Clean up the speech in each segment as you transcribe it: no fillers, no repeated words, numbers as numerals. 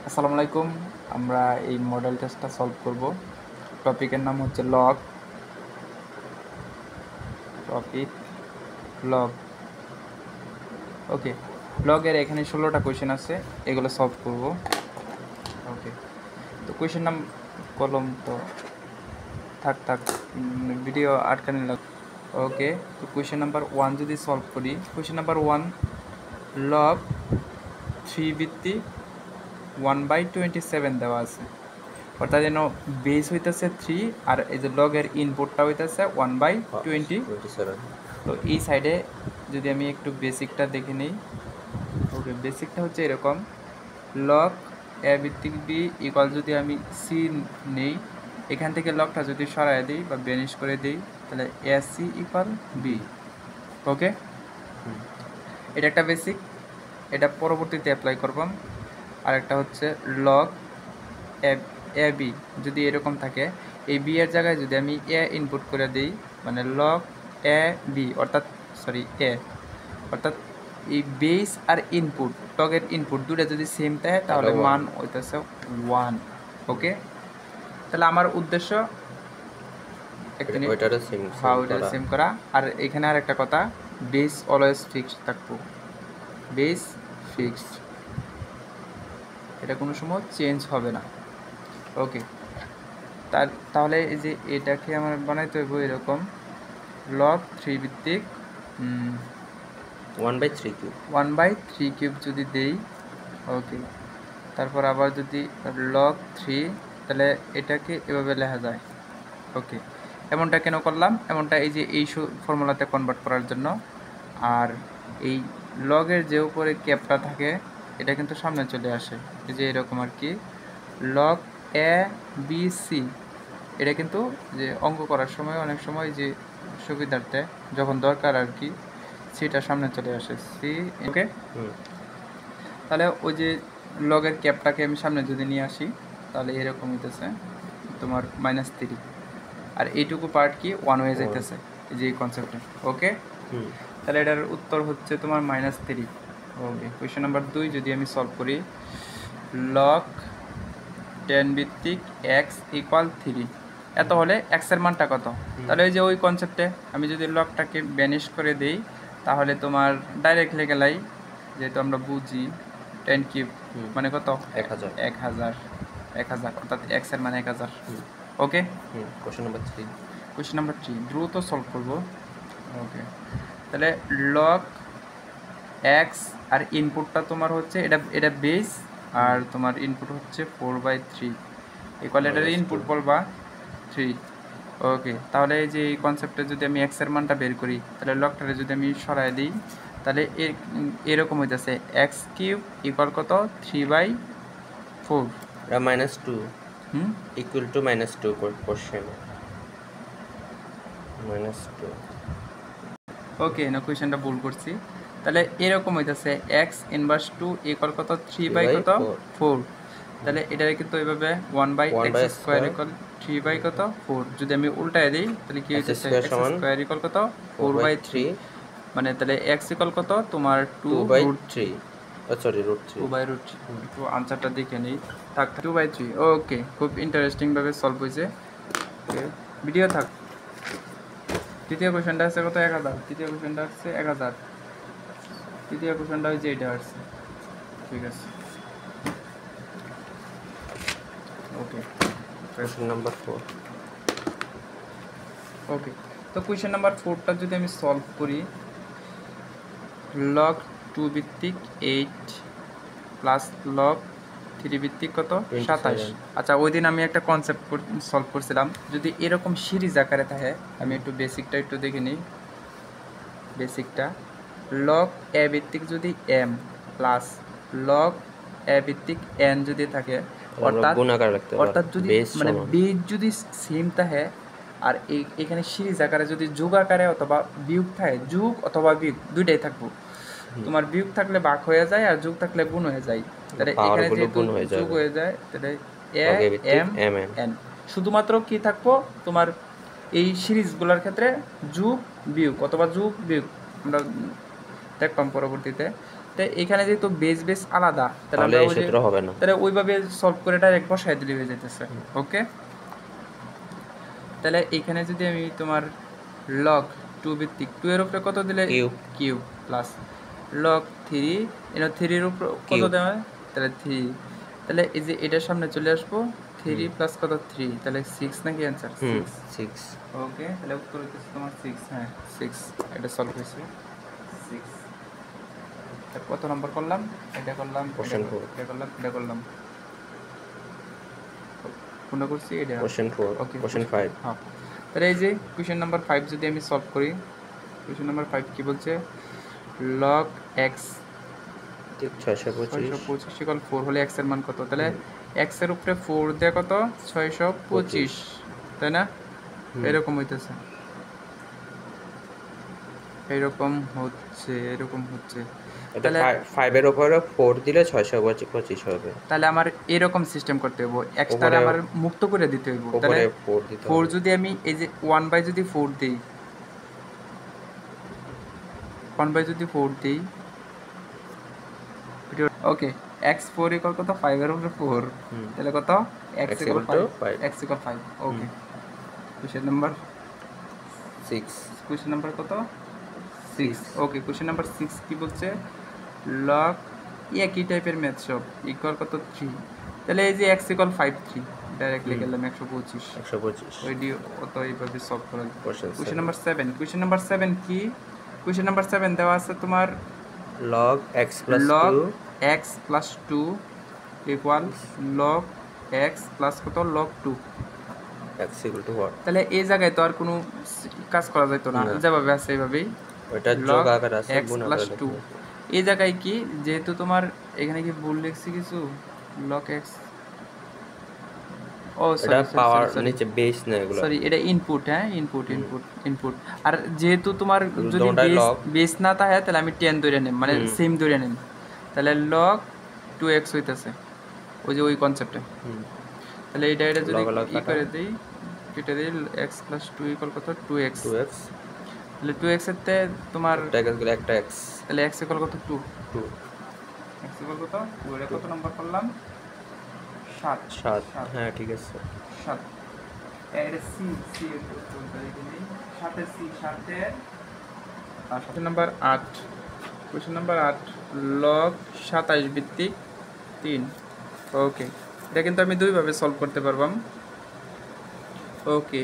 আসসালামু আলাইকুম। আমরা এই মডেল টেস্টটা সলভ করব। টপিকের নাম হচ্ছে লগ। লগ। ওকে, লগের এখানে 16টা কোয়েশ্চেন আছে, এগুলো সলভ করব। ওকে, তো কোয়েশ্চেন নাম কলম তো থাক ভিডিও আটকানি লাগ। ওকে, তো কোয়েশ্চেন নাম্বার 1 যদি সলভ করি, কোয়েশ্চেন নাম্বার 1 লগ 3 ভিত্তিক 1/27 দেওয়া আছে। অর্থাৎ যেন বেস হইতেছে 3 আর এই যে লগের ইনপুটটা হইতেছে 1/27। তো এই সাইডে যদি আমি একটু বেসিকটা দেখে নিই। ওকে, বেসিকটা হচ্ছে এরকম, লগ এ ভিত্তিক বি ইকুয়াল যদি আমি সি নেই, এখান থেকে লগটা যদি সরাই দিই বা বেনিশ করে দিই, তাহলে এ সি ইকুয়াল বি। ওকে, এটা একটা বেসিক, এটা পরবর্তীতে অ্যাপ্লাই করবাম। আর একটা হচ্ছে লগ এ বি যদি এরকম থাকে, এই বি এর জায়গায় যদি আমি এ ইনপুট করে দিই, মানে লগ এ বি অর্থাৎ অর্থাৎ এই বেস আর ইনপুট, লগের ইনপুট দুটো যদি সেম থাকে তাহলে মান হইতেছে 1। ওকে, তাহলে আমার উদ্দেশ্য ওইটা সেম করা। আর এখানে আর একটা কথা, বেস অলওয়েজ ফিক্সড থাকবো, বেস ফিক্সড, এটা কোনো সময় চেঞ্জ হবে না। ওকে, তাহলে এই যে এটাকে আমার বানাইতে হইব এরকম, লগ 3 ভিত্তিক 1/3 কিউব যদি দেই। ওকে, তারপর আবার যদি লগ 3, তাহলে এটাকে এভাবে লেখা যায়। ওকে, এমনটা কেন করলাম? এমনটা এই যে এই ফর্মুলাতে কনভার্ট করার জন্য। আর এই লগের যে উপরে ক্যাপটা থাকে এটা কিন্তু সামনে চলে আসে, এই যে এরকম আর কি, লগ এ বি সি। এটা কিন্তু যে অঙ্ক করার সময় অনেক সময় যে সুবিধার্থে যখন দরকার আর কি, সিটা সামনে চলে আসে, সি। ওকে, তাহলে ওই যে লগের ক্যাপটাকে আমি সামনে যদি নিয়ে আসি, তাহলে এরকম হইতেছে তোমার -3, আর এইটুকু পার্ট কি 1 হয়ে যাইতেছে এই যে এই কনসেপ্টে। ওকে, তাহলে এটার উত্তর হচ্ছে তোমার -3। ওকে, কোয়েশ্চেন নাম্বার 2 যদি আমি সলভ করি, লগ 10 ভিত্তিক এক্স ইকুয়াল 3, এত হলে এক্স এর মানটা কত? তাহলে ওই যে ওই কনসেপ্টে আমি যদি লগটাকে ব্যানিশ করে দেই, তাহলে তোমার ডাইরেক্ট লেগেলাই, যেহেতু আমরা বুঝি 10 কিউব মানে কত, 1000 অর্থাৎ এক্স এর মানে 1000। ওকে, কোয়েশ্চেন নাম্বার 3 দ্রুত সলভ করব। ওকে, তাহলে লগ এক্স আর ইনপুটটা তোমার হচ্ছে এটা বেস, আর তোমার ইনপুট হচ্ছে 4/3 ইকুয়াল, এটার ইনপুট বলবা 3। ওকে, তাহলে এই যে এই কনসেপ্টে যদি আমি এক্স এর মানটা বের করি, তাহলে লগটারে যদি আমি সরাই দিই, তাহলে এরকম হইতেছে এক্স কিউব ইকুয়াল কত, 3/4 -2 equal to -2 কোশ্চেন -2। ওকে, না কোয়েশ্চেনটা ভুল করছি। তাহলে এরকম হইতেছে এক্স ইনভার্স 2 ইকুয়াল কত, 3/4। তাহলে এটাকে কিন্তু এইভাবে 1/x² ইকুয়াল 3/4। যদি আমি উল্টায় দিই তাহলে কি হইতেছে, x² ইকুয়াল কত, 4/3। মানে তাহলে x ইকুয়াল কত তোমার 2/3। একটু আনসারটা দেখে নিই। থাক 2/3। ওকে, খুব ইন্টারেস্টিং ভাবে সলভ হয়েছে। ভিডিও থাক। তৃতীয় কোয়েশ্চেনটা আছে কত, 1000। তৃতীয় কোয়েশ্চেনটা হচ্ছে 1000। তৃতীয় কোয়েশ্চেনটা হচ্ছে এটা আসছে। ঠিক আছে, ওকে, কোশ্চেন নাম্বার 4। ওকে, তো কোয়েশ্চেন নাম্বার 4টা যদি আমি সলভ করি, লগ 2 ভিত্তিক 8 প্লাস লগ 3 ভিত্তিক কত, 27। আচ্ছা, ওই দিন আমি একটা কনসেপ্ট সলভ করছিলাম, যদি এরকম সিরিজ আকারে থাকে, আমি একটু বেসিকটা একটু দেখে নিই। বেসিকটা, লগ এ ভিত্তিক যদি এম প্লাস লগ এ ভিত্তিক এন যদি থাকে, অর্থাৎ যদি মানে বেজ যদি সেম থাকে, আর এখানে সিরিজ আকারে যদি যোগ আকারে অথবা বিয়োগ থাকে, যোগ অথবা বিয়োগ দুইটাই থাকবো। তোমার বিয়োগ থাকলে ভাগ হয়ে যায়, আর যোগ থাকলে গুণ হয়ে যায়। তাহলে এখানে যেহেতু যোগ হয়ে যায়, তাহলে এ এম এন, শুধুমাত্র কি থাকবো তোমার এই সিরিজগুলোর ক্ষেত্রে যোগ বিয়োগ অথবা যোগ বিয়োগ আমরা দেখলাম পরবর্তীতে। তাই এখানে যেহেতু বেস আলাদা, তাহলে এই সূত্র হবে না, তাহলে ওইভাবে সলভ করে ডাইরেক্ট বসাই দিলে হয়ে যেতেছে। ওকে, তাহলে এখানে যদি আমি তোমার লগ 2 ভিত্তিক 2 এর উপরে কত দিলে কিউব প্লাস লগ 3 এর 3 এর উপরে কত দেওয়া হয় তাহলে 3, তাহলে এই যে এটার সামনে চলে আসবো 3 প্লাস কত 3, তাহলে 6 নাকি অ্যান্সার 6। ওকে, তাহলে উত্তর হচ্ছে তোমার 6। হ্যাঁ 6, এটা সলভ হয়েছে 6। কত নম্বর করলাম? এটা করলাম, এটা করলাম, এটা করলাম, কোনটা করছি? এটা কোশ্চেন 4। ওকে, কোশ্চেন 5। হ্যাঁ, তাহলে এই যে কোশ্চেন নাম্বার 5 যদি আমি সলভ করি, কোশ্চেন নাম্বার 5 কি বলছে? log x 625 ইকুয়াল 4 হলে x এর মান কত? তাহলে x এর উপরে 4 দেয়া কত? 625, তাই না? এরকম হইতেছে, এরকম হচ্ছে। তাহলে 5 এর উপরে 4 দিলে 625 হবে। তাহলে আমার এরকম সিস্টেম করতে হবে, এক্সট্রা আমার মুক্ত করে দিতে হবে। তাহলে 4 যদি আমি এই যে 1 বাই যদি 4 দেই, 1 বাই যদি 4 দেই, ওকে, x4 ইকুয়াল কত? 5 এর উপরে 4, তাহলে কত? x equal 5, x equal 5। ওকে, কোশ্চেন নাম্বার 6, কোশ্চেন নাম্বার কত? 6। ওকে, কোশ্চেন নাম্বার 6 কি বলছে? log একই টাইপের ম্যাথ সব ইকুয়াল কত? 3, তাহলে এই যে x ইকুয়াল 5 3 ডাইরেক্ট লিখে দিলাম 125 ওই ডি কত এইভাবে সলভ করা। কোশ্চেন নাম্বার 7, কোশ্চেন নাম্বার 7 কি? কোশ্চেন নাম্বার 7 দেওয়া আছে তোমার log x plus 2 equal log x plus কত? log 2, x equal to what? তাহলে এই জায়গায় তো আর কোনো কাজ করা যাইতো না, যেভাবে আছে এইভাবেই ওটা যোগ আকার আছে, x plus 2। এই জায়গায় কি, যেহেতু তোমার এখানে কি ভুল লিখছি কিছু, log x, ও এটা পাওয়ার নিচে বেস না, এগুলো সরি, এটা ইনপুট। হ্যাঁ, ইনপুট। আর যেহেতু তোমার যদি বেস না থাকে তাহলে আমি 10 ধরে নেব, মানে সেম ধরে নেব, তাহলে log 2x হইতাছে ওই যে ওই কনসেপ্টে। তাহলে এটা যদি ই করে দেই, কেটে দেই, x plus 2 ইকুয়াল কত? 2x। তাহলে 2x এর তে তোমার একটা x, তাহলে x ইকুয়াল কত? 2। x ইকুয়াল কত? 2। এর কত নাম্বার করলাম? 7। হ্যাঁ ঠিক আছে, 7। এর সি এর বলতে এখানে 7 এর সি 7 এর আর 7 নাম্বার 8, কোশ্চেন নাম্বার 8 log 27 ভিত্তিক 3। ওকে, এটা কিন্তু আমি দুইভাবে সলভ করতে পারবাম। ওকে,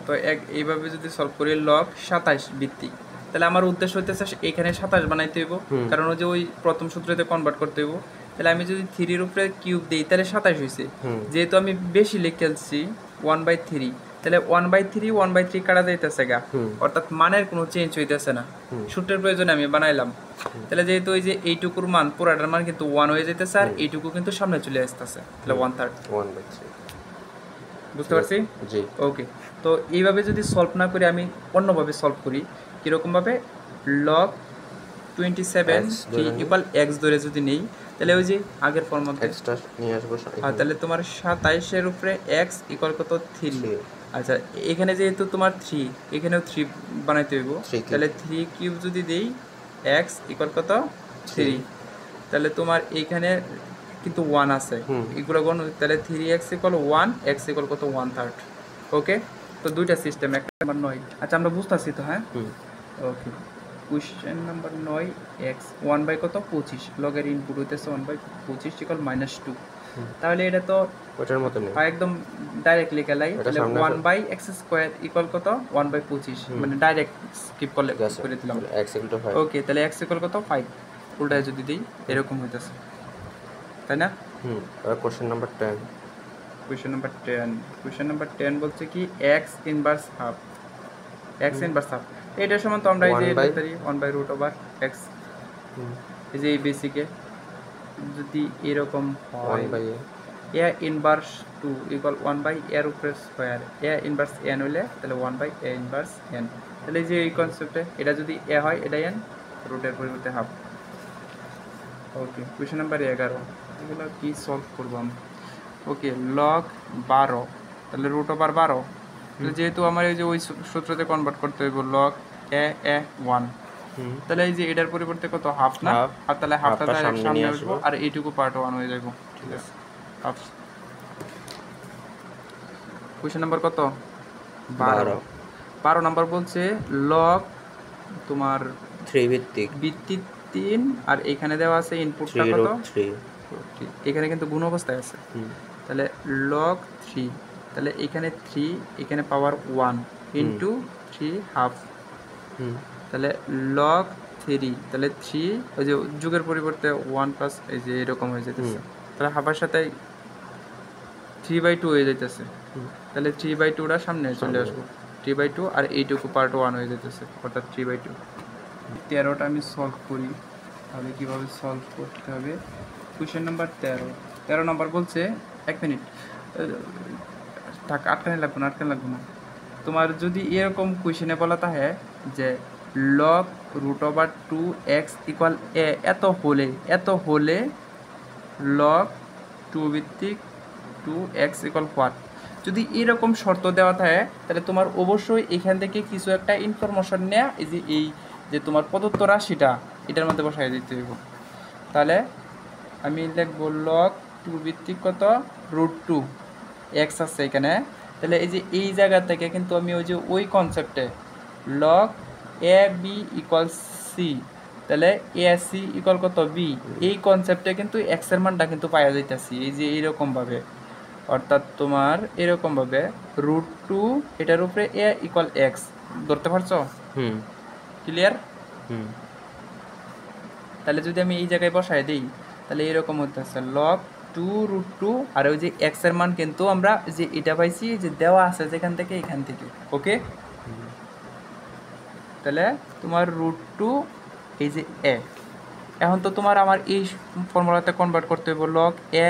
তো এইভাবে যদি সলভ করি log 27 ভিত্তিক, তাহলে আমার উদ্দেশ্য হইতেছে এখানে 27 বানাইতে হইব, কারণ ওই যে ওই প্রথম সূত্রতে কনভার্ট করতে হইব। তাহলে আমি যদি 3 এর উপরে কিউব দিই তাহলে 27 হয়েছে। যেহেতু আমি বেশি লিখেছি 1/3, তাহলে 1/3 কাটা যাইতেছে গা, অর্থাৎ মানের কোনো চেঞ্জ হইতেছে না, সূত্রের প্রয়োজনে আমি বানাইলাম। তাহলে যেহেতু ওই যে এইটুকুর মান পুরাটার মান কিন্তু 1 হয়ে যাইতেছে, আর এইটুকু কিন্তু সামনে চলে আসতেছে, তাহলে 1/3। বুঝতে পারছি? জি। ওকে, তো এইভাবে যদি সলভ না করে আমি অন্যভাবে সলভ করি, কীরকমভাবে? log 27 ইকুয়াল x ধরে যদি নেই, তাহলে ওই যে আগের ফর্মুলা এক্সট্রা নিয়ে আসবো। হ্যাঁ, তাহলে তোমার 27 এর উপরে x ইকুয়াল কত? 3। আচ্ছা, এখানে যেহেতু তোমার 3, এখানেও 3 বানাইতে হইব, তাহলে 3 কিউব যদি দেই x ইকুয়াল কত? 3। তাহলে তোমার এইখানে কিন্তু 1 আছে, এগুলো কোন, তাহলে 3x ইকুয়াল 1, x ইকুয়াল কত? 1/3। ওকে, তো দুইটা সিস্টেম, একটা নাম্বার 9। আচ্ছা, আমরা বুঝতেছি তো? হ্যাঁ, ওকে, কোশ্চেন নাম্বার 9 x 1 বাই কত? 25, লগের ইনপুট হইতেছে 1/25 ইকুয়াল -2। তাহলে এটা তো ওটার মত নেই, একদম ডাইরেক্ট লিখে লাই, তাহলে 1/x² ইকুয়াল কত? 1/25, মানে ডাইরেক্ট স্কিপ করে দিলাম। x equal to 5। ওকে, তাহলে x ইকুয়াল কত? 5। উল্টায় যদি দেই এরকম হইতেছে, তাই না? আর কোশ্চেন নাম্বার 10, কোশ্চেন নাম্বার 10 বলছে কি x ইনভার্স হাফ, এটার সমান তো আমরা এই যে 1/√x, এই যে এই বেসিকে যদি এরকম হয়, a ইনভার্স 2 ইকুয়াল 1/a এর উপরে স্কয়ার, a ইনভার্স n হইলে তাহলে 1/a ইনভার্স n, তাহলে যে এই কনসেপ্টে এটা যদি a হয় এটা n, রুটের পরিবর্তে হাফ। ওকে, কোশ্চেন নাম্বার 11, এগুলো কি সলভ করব আমি? ওকে, log 12, তাহলে √12, তাহলে যেহেতু আমার এই যে ওই সূত্রতে কনভার্ট করতে হইব log a 1, হুম। তাহলে এই যে এটার পরিবর্তে কত হাফ না, হাফ। আর তাহলে হাফটা হাফটা ডাইরেক্ট সামনে সামনে নিয়ে আসবো আসবো। আর এইটুকু পার্ট 1 হয়ে যাবো। ঠিক আছে, হাফ। কোয়েশ্চেন নাম্বার কত? 12। 12 নাম্বার বলছে লগ তোমার 3 ভিত্তিক ভিত্তি 3 আর এখানে দেওয়া আছে ইনপুটটা 3 কত? রুট 3। এখানে কিন্তু গুণ অবস্থায় আছে। হুম। তাহলে log 3, তাহলে এখানে 3, এখানে পাওয়ার 1 ইন্টু 3 হাফ। হুম। তাহলে log 3, তাহলে 3 ওই যে যুগের পরিবর্তে 1 প্লাস এই যে এরকম হয়ে যেতেছে, তাহলে হাফের সাথে 3/2 হয়ে যাইতেছে। তাহলে 3/2টা সামনে চলে আসবো, 3/2 আর এইটুকু পার্ট 1 হয়ে যেতেছে, অর্থাৎ 3/2। 13টা আমি সলভ করি, তাহলে কীভাবে সলভ করতে হবে? কোয়েশ্চেন নাম্বার 13 নাম্বার বলছে, 1 মিনিট থাক, আটকানে লাগবে না। তোমার যদি এরকম কোয়েশ্চেনে বলা থাকে যে লগ √2x ইকুয়াল এ, এত হলে লগ 2 ভিত্তিক 2x ইকুয়াল হোয়াট, যদি এরকম শর্ত দেওয়া থাকে তাহলে তোমার অবশ্যই এখান থেকে কিছু একটা ইনফরমেশন নেওয়া, এই যে তোমার প্রদত্ত রাশিটা এটার মধ্যে বসাই দিতে হইব। তাহলে আমি লিখবো লগ 2 ভিত্তিক কত √2 x আছে এখানে, তাহলে এই যে এই জায়গা থেকে কিন্তু আমি ওই কনসেপ্টে log A B equal C, তাহলে এ সি ইকুয়াল কত বি, এই কনসেপ্টে কিন্তু এক্স এর মানটা কিন্তু পাওয়া যাইতেছি এই যে এইরকমভাবে, অর্থাৎ তোমার এরকমভাবে √2 এটার উপরে এ ইকুয়াল এক্স ধরতে পারছো? ক্লিয়ার? তাহলে যদি আমি এই জায়গায় বসায় দিই তাহলে এরকম হতেছে লগ 2√2 আর ওই যে এক্স এর মান কিন্তু আমরা যে এটা পাইছি যে দেওয়া আছে যেখান থেকে এখান থেকে। ওকে, তাহলে তোমার √2 এই যে এ, এখন তো তোমার আমার এই ফর্মুলাতে কনভার্ট করতে হবে লগ এ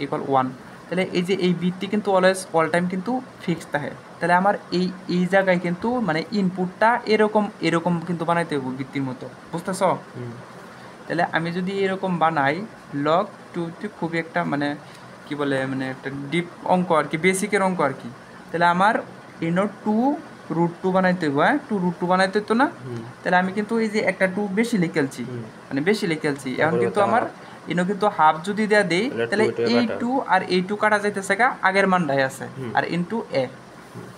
ইকুয়াল 1, তাহলে এই যে এই ভিত্তি কিন্তু অলওয়েজ অল টাইম কিন্তু ফিক্স থাকে, তাহলে আমার এই জায়গায় কিন্তু মানে ইনপুটটা এরকম কিন্তু বানাইতে হবে ভিত্তির মতো, বুঝতেছ? তাহলে আমি যদি এরকম বানাই লগ 2 খুবই একটা মানে কি বলে মানে একটা ডিপ অঙ্ক আর কি, বেসিকের অঙ্ক আর কি, তাহলে আমার এনো 2√2 বানাইতে হইব, 2√2 বানাইতে হতো না, তাহলে আমি কিন্তু এই যে একটা 2 বেশি লিখেছি, মানে বেশি লিখেছি, এখন কিন্তু আমার এনো কিন্তু হাফ যদি দেয়া দেই তাহলে এই 2 আর এই 2 কাটা যাইতেছে গা, আগের মানটাই আছে আর ইনটু এ।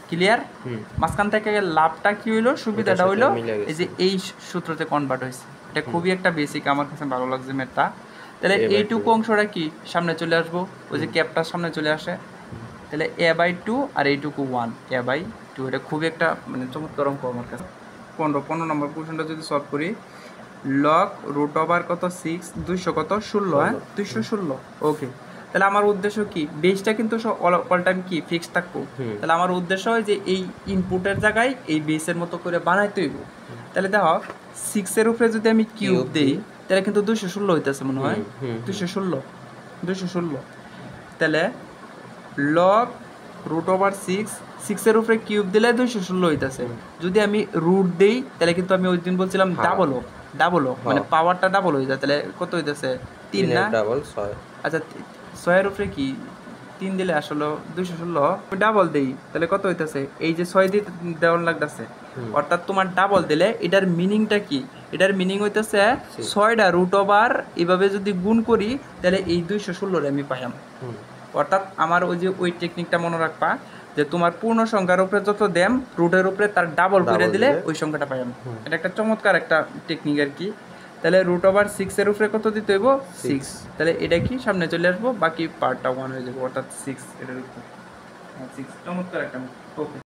ক্লিয়ার? মাঝখান থেকে লাভটা কি হইলো, সুবিধাটা হইলো এই যে এই সূত্রতে কনভার্ট হয়েছে, এটা খুবই একটা বেসিক, আমার কাছে ভালো লাগছে ম্যাথটা। তাহলে এইটুকু অংশটা কি সামনে চলে আসবো, ওই যে ক্যাপটার সামনে চলে আসে, তাহলে a/2 আর এইটুকু 1 a/2, এটা খুবই একটা মানে চমৎকার অঙ্ক আমার কাছে। 15 নম্বর কোশ্চেনটা যদি সলভ করি, লগ √ওভার কত 6 200 কত 16, 216। ওকে, তাহলে আমার উদ্দেশ্য কি, বেসটা কিন্তু অল টাইম কি ফিক্স থাকবো, তাহলে আমার উদ্দেশ্য হয় যে এই ইনপুটের জায়গায় এই বেসের মতো করে বানাইতে হইব। তাহলে দেখো 6 এর উপরে যদি আমি কিউব দেই তাহলে কিন্তু 216 হইতেছে মনে হয়, 216, তাহলে লগ √6 এর উপরে কিউব দিলে 216 হইতেছে, যদি আমি রুট দেই তাহলে কিন্তু আমি ওই দিন বলছিলাম ডাবল হোক মানে পাওয়ারটা ডাবল হয়ে যায়, তাহলে কত হইতেছে 3 না, ডাবল 6। আচ্ছা 6 এর উপরে কি 3 দিলে আসলে 216, ডাবল দেই তাহলে কত হইতেছে, এই যে 6 দিয়ে দেওয়ার লাগতেছে, অর্থাৎ তোমার ডাবল দিলে এটার মিনিংটা কি, এটার মিনিং হইতেছে 6টা √ওভার এভাবে যদি গুণ করি তাহলে এই 216 আমি পাইলাম। অর্থাৎ আমার ওই যে ওই টেকনিকটা মনে রাখবা যে তোমার পূর্ণ সংখ্যার উপরে যত দেম রুটের উপরে তার ডাবল করে দিলে ওই সংখ্যাটা পাইলাম। এটা একটা চমৎকার একটা টেকনিক আর কি। তাহলে √6 এর উপরে কত দিতে হইব 6, তাহলে এটা কি সামনে চলে আসবো, বাকি পার্টটা 1 হয়ে যাবে, অর্থাৎ 6 এটার উপরে 6, চমৎকার একটা। ওকে।